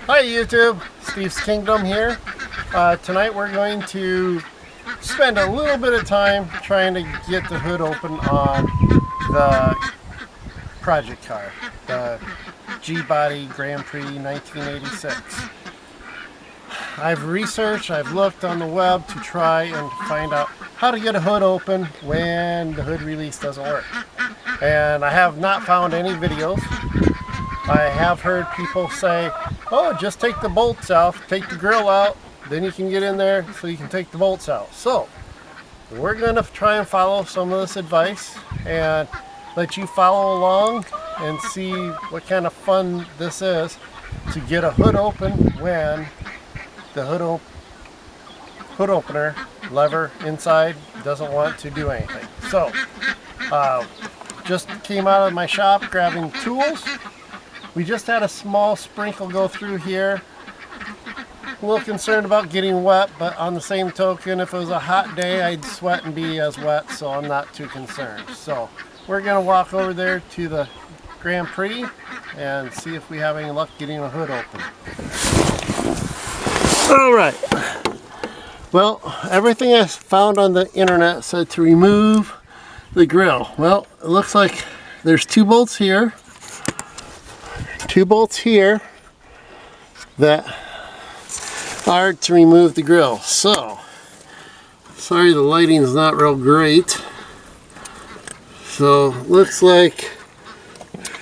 Hi YouTube, Steve's Kingdom here. Tonight we're going to spend a little bit of time trying to get the hood open on the project car, the G-Body Grand Prix 1986. I've researched, I've looked on the web to try and find out how to get a hood open when the hood release doesn't work. And I have not found any videos. I have heard people say, oh, just take the bolts out, take the grill out, then you can get in there so you can take the bolts out. So we're going to try and follow some of this advice and let you follow along and see what kind of fun this is to get a hood open when the hood opener lever inside doesn't want to do anything. So just came out of my shop grabbing tools. We just had a small sprinkle go through here. A little concerned about getting wet, but on the same token, if it was a hot day, I'd sweat and be as wet, so I'm not too concerned. So we're going to walk over there to the Grand Prix and see if we have any luck getting a hood open. Alright. Well, everything I found on the internet said to remove the grill. Well, it looks like there's two bolts here that are to remove the grill. So sorry the lighting is not real great. So looks like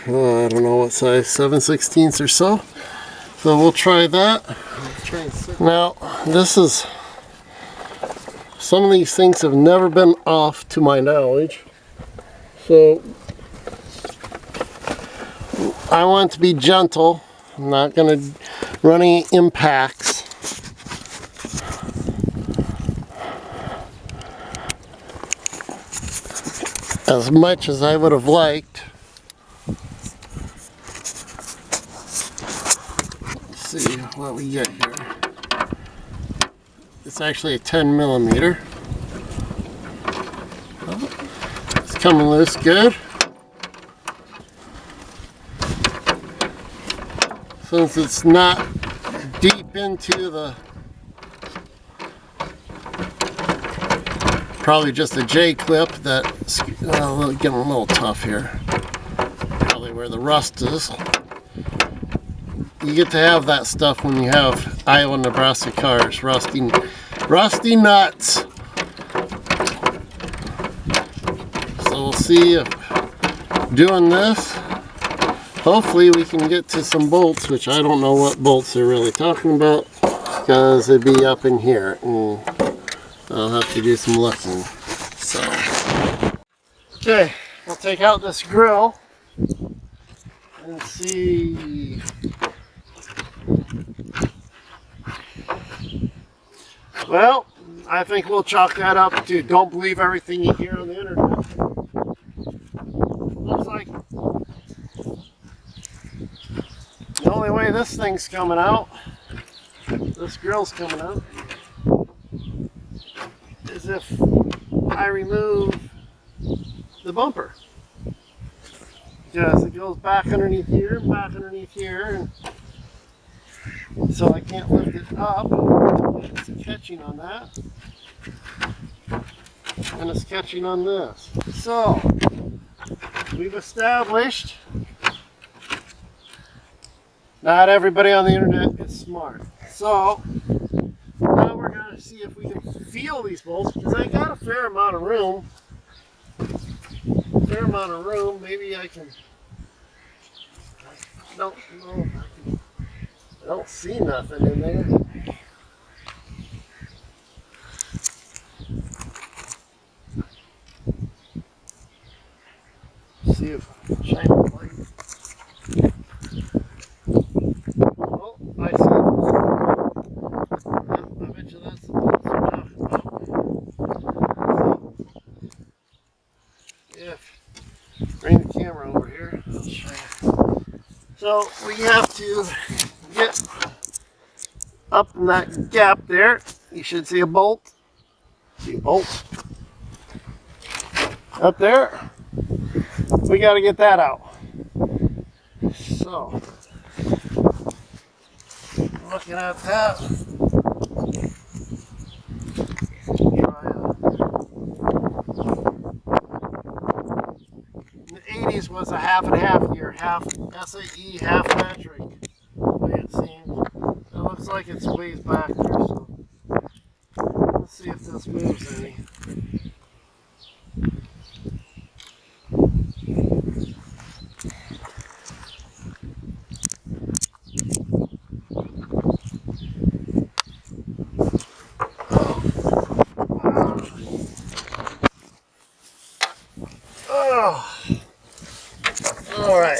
I don't know what size, 7/16 or so. So we'll try that. Now this is, some of these things have never been off to my knowledge, so I want to be gentle. I'm not going to run any impacts. As much as I would have liked. Let's see what we get here. It's actually a 10mm. It's coming loose good. Since it's not deep into the, probably just a J-clip that's getting a little tough here. Probably where the rust is. You get to have that stuff when you have Iowa, Nebraska cars, rusty nuts. So we'll see if doing this, hopefully we can get to some bolts, which I don't know what bolts they're really talking about, because they'd be up in here, and I'll have to do some looking. So, okay, we'll take out this grill and see. Well, I think we'll chalk that up to don't believe everything you hear on the internet. Looks like the only way this thing's coming out, this grill's coming out, is if I remove the bumper. Because it goes back underneath here, and so I can't lift it up. It's catching on that, and it's catching on this. So we've established not everybody on the internet is smart. So now we're going to see if we can feel these bolts, because I got a fair amount of room. Maybe I can. I don't know if I can. I don't see nothing in there. See if I can shine the light. Oh, I see. I bet you that's the bolts we're talking about. So, if bring the camera over here, I'll show you. So we have to get up in that gap there. You should see a bolt. See a bolt up there. We got to get that out. So looking at that. In the 80s was a half and half year, half SAE, half metric. The way it seems. It looks like it's ways back there, so let's see if this moves any. Oh, all right.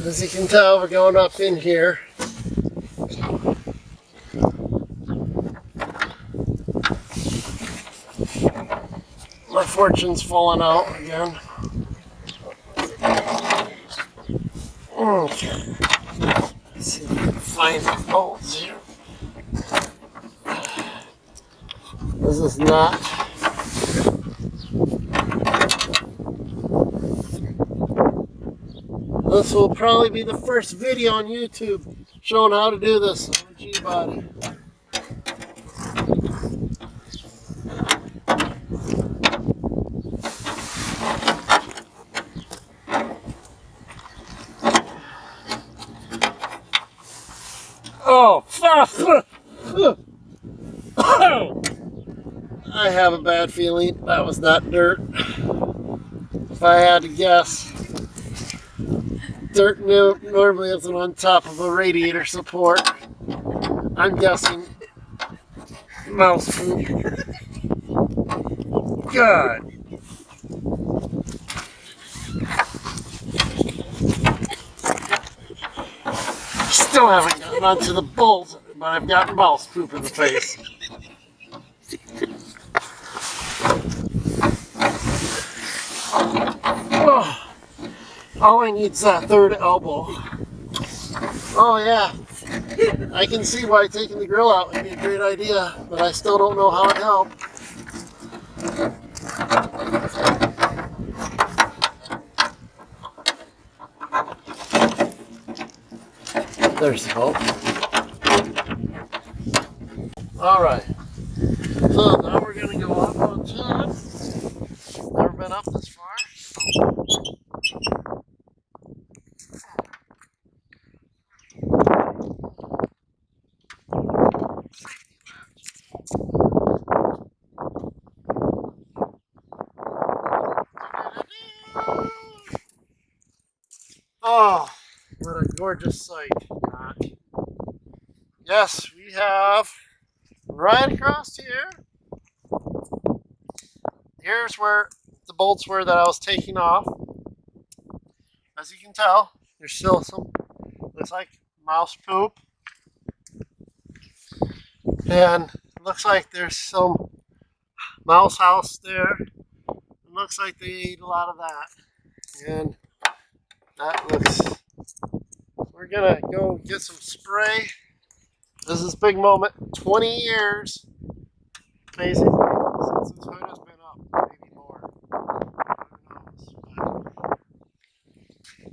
As you can tell, we're going up in here. My fortune's falling out again. Okay. Let's see if we can find the bolts here. This is not. This will probably be the first video on YouTube showing how to do this on a G-body. Oh, fuck! I have a bad feeling that was not dirt. If I had to guess, dirt normally isn't on top of a radiator support. I'm guessing mouse poop. God. Still haven't gotten onto the bolts, but I've gotten mouse poop in the face. Oh, all I need is that third elbow. Oh yeah, I can see why taking the grill out would be a great idea, but I still don't know how it helped. There's hope. All right, so now we're gonna go up on top. Never been up this far. Oh, what a gorgeous sight. Yes, we have right across here. Here's where the bolts were that I was taking off. As you can tell, there's still some, looks like mouse poop. And it looks like there's some mouse house there. It looks like they ate a lot of that. And that looks, we're gonna go get some spray. This is a big moment. 20 years, basically, since this hood has been up. Maybe more. Who knows?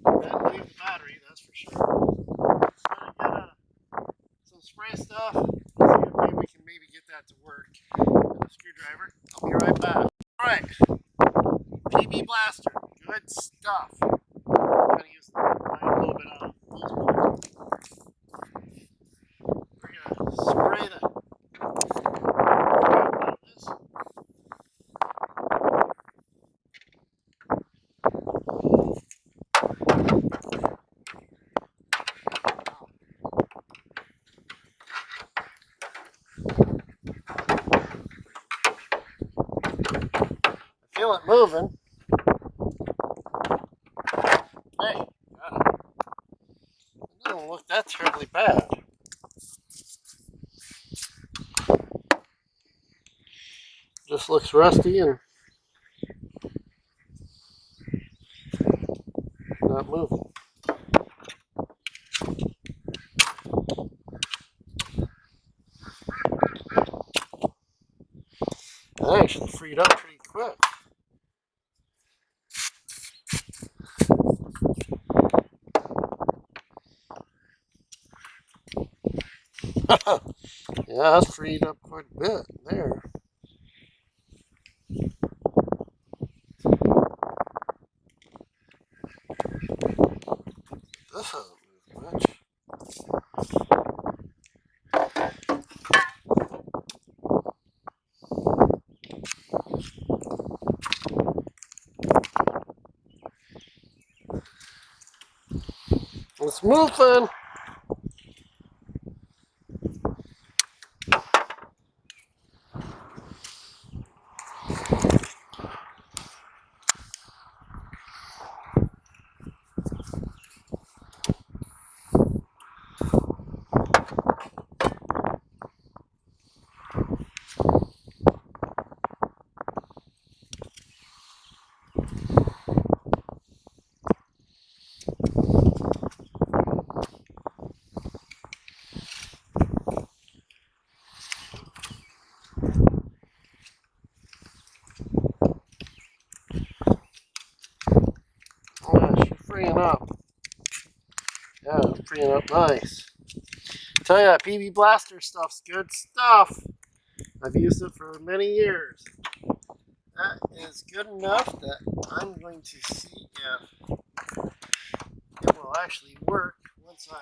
But didn't leave the battery, that's for sure. So I'm gonna get some spray stuff. See if maybe we can get that to work. With a screwdriver. I'll be right back. Alright. PB Blaster. Good stuff. I'm gonna use a little bit of those bolts. We're gonna spray the crap out of this. I feel it moving. Hey, got it. It doesn't look that terribly bad. Just looks rusty and not moving. That actually freed up pretty quick. Yeah, that's freed up quite a bit there. This hasn't moved much. It's moving. Yeah, she's freeing up. Yeah, freeing up nice. Tell you that PB Blaster stuff's good stuff. I've used it for many years. That is good enough that I'm going to see if it will actually work once I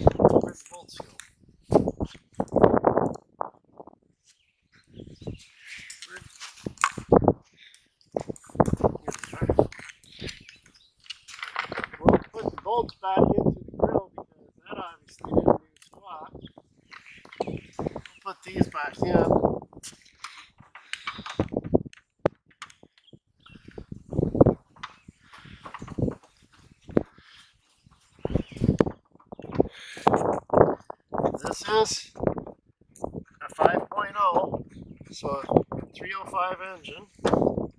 where'd the bolts go? We'll put the bolts back into the grill because that obviously didn't do squat. We'll put these back in. This is a 5.0, so a 305 engine. I'll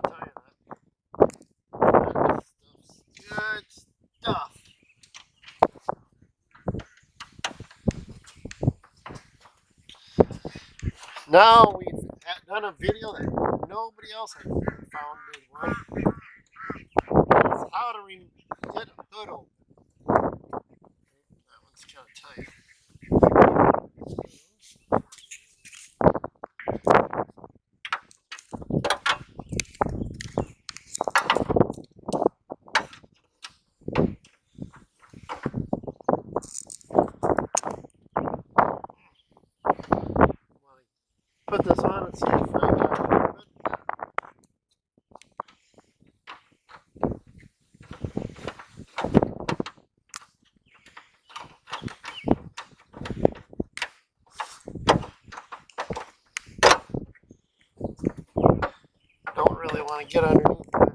tell you that stuff's good stuff. Now we've done a video that nobody else has found me one. It's how to get a hood open. That one's kind of tight. Put this on and see if I got it open. Don't really want to get underneath that.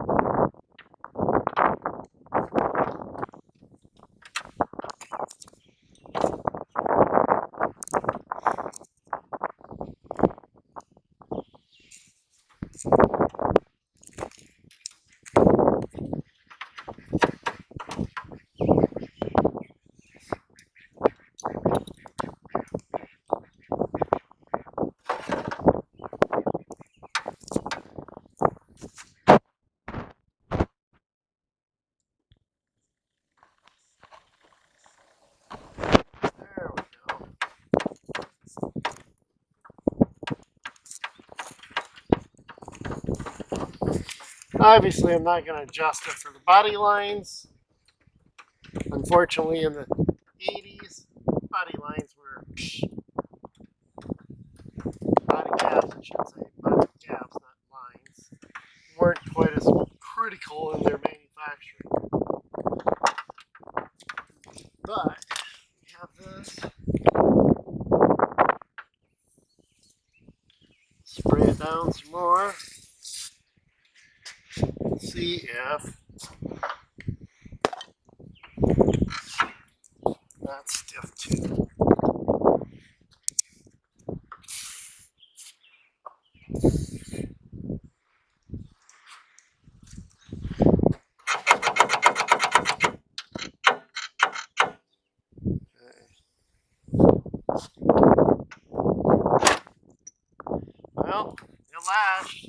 There we go. Obviously, I'm not going to adjust it for the body lines. Unfortunately, in the 80s, body lines were body caps, I should say, body caps, not lines, weren't quite as critical in their manufacturing. But we have this. Spray it down some more. See if that's stiff too. Well, it lashed.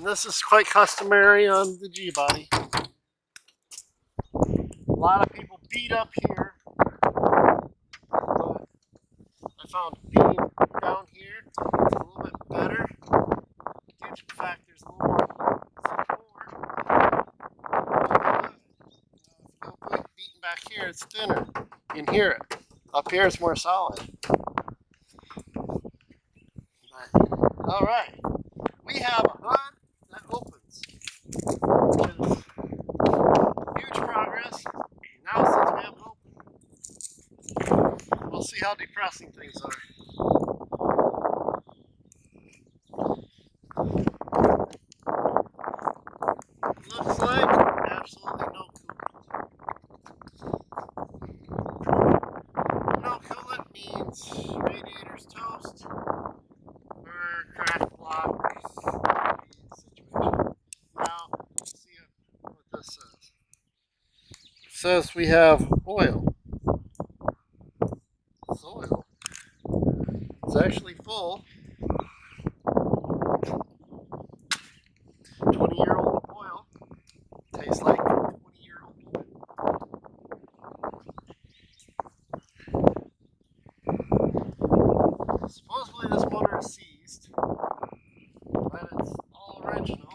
And this is quite customary on the G-body. A lot of people beat up here, but I found beating down here is a little bit better due to the fact there's a little more support. If you go beating back here, it's thinner. You can hear it. Up here, it's more solid. All right, we have a hood that opens, which is huge progress. Now since we have it open, we'll see how depressing things are. Looks like absolutely no coolant. No coolant means radiator's toast or crack blocks situation. Now, let's see what this says. It says we have oil. This oil is actually full. 20-year-old oil tastes like 20-year-old oil. Supposedly this motor is seized, but it's all original.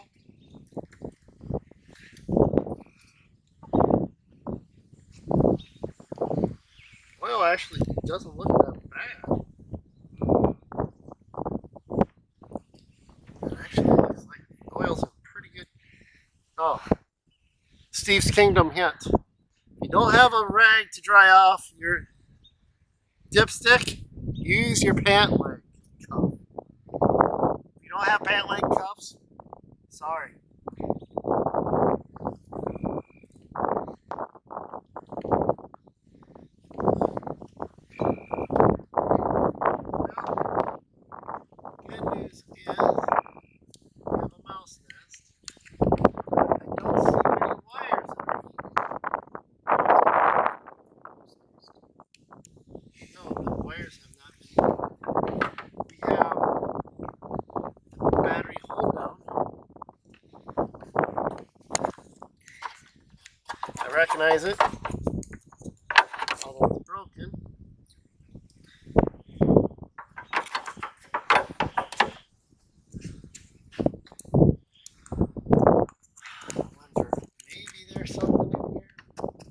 Oil actually doesn't look that bad. It actually looks like the oil's in pretty good. Oh, Steve's Kingdom hint. If you don't have a rag to dry off your dipstick, use your pant leg cuff. If you don't have pant leg cuffs, sorry. Good news is we have a mouse nest. I don't see any wires underneath. No, the wires have not been. We have the battery hold down. I recognize it, although it's broken. I wonder, maybe there's something in here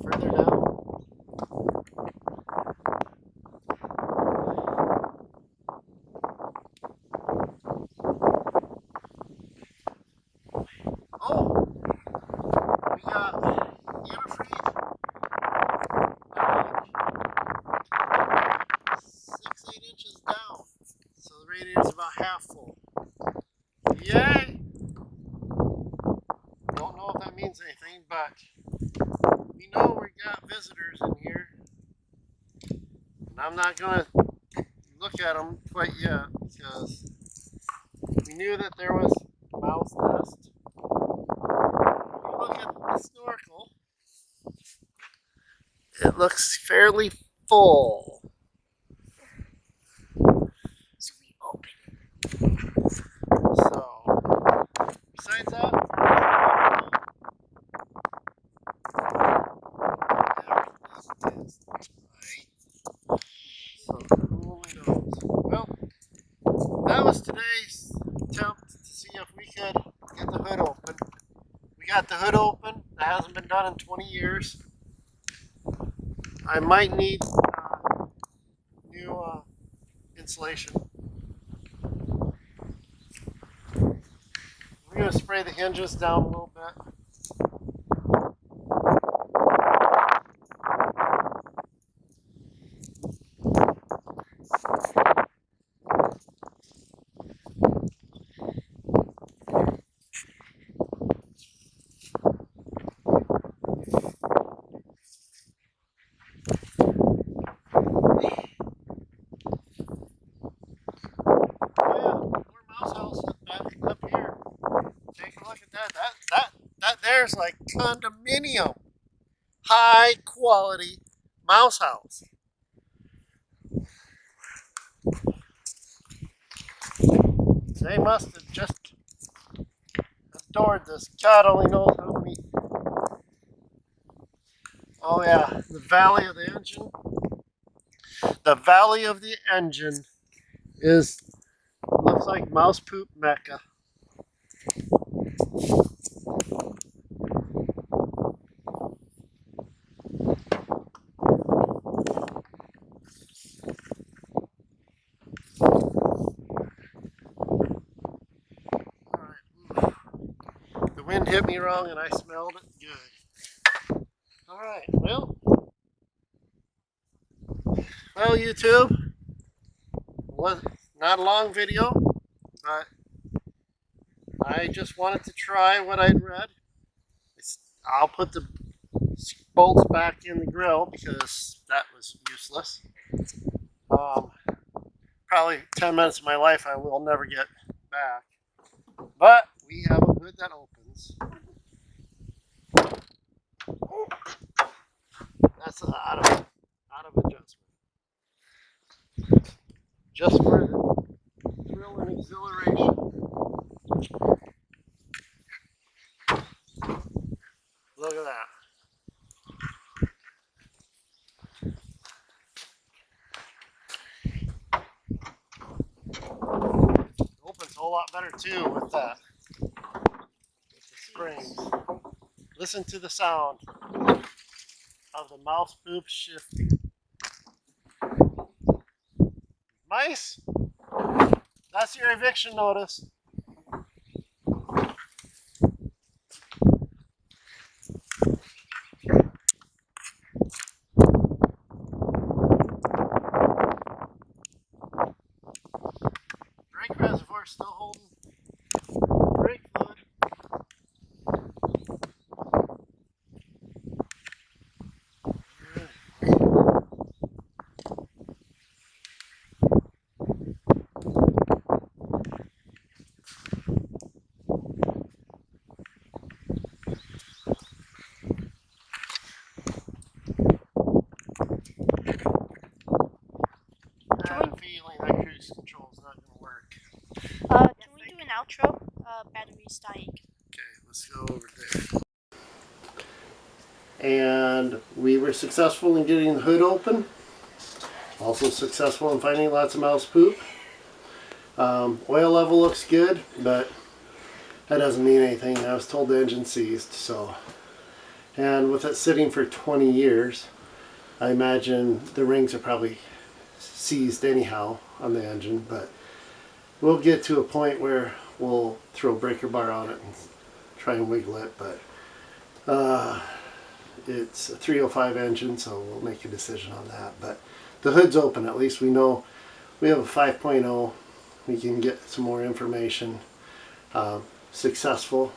further down. Oh, we got antifreeze. 6-8 inches down, so the radiator's about half full. Yay! Don't know if that means anything, but we know we got visitors in here, and I'm not gonna look at them quite yet because we knew that there was a mouse nest. If you look at the snorkel, it looks fairly full. So we open it. So, besides that, everything is tight. So, who only knows? Well, that was today's attempt to see if we could get the hood open. We got the hood open. That hasn't been done in 20 years. I might need new insulation. We're going to spray the hinges down a little bit. That there's like condominium, high quality mouse house. They must have just stored this. God only knows how many. Oh yeah, the valley of the engine. The valley of the engine looks like mouse poop mecca. The wind hit me wrong and I smelled it good. Alright, well YouTube, was not a long video, but I just wanted to try what I'd read. I'll put the bolts back in the grill because that was useless. Probably 10 minutes of my life I will never get back. But we have a hood that opens. That's out of adjustment. Just for the thrill and exhilaration. Look at that. It opens a whole lot better too with that. With the springs. Listen to the sound of the mouse poop shifting. Mice, that's your eviction notice. Brake reservoir still holding brake fluid. I have a feeling that cruise control is not going to work. Can we do an outro? Battery's dying. Okay, let's go over there. And we were successful in getting the hood open. Also successful in finding lots of mouse poop. Oil level looks good, but that doesn't mean anything. I was told the engine seized, so. And with it sitting for 20 years, I imagine the rings are probably seized anyhow on the engine, but we'll get to a point where we'll throw a breaker bar on it and try and wiggle it, but it's a 305 engine, so we'll make a decision on that. But the hood's open. At least we know we have a 5.0. We can get some more information. Successful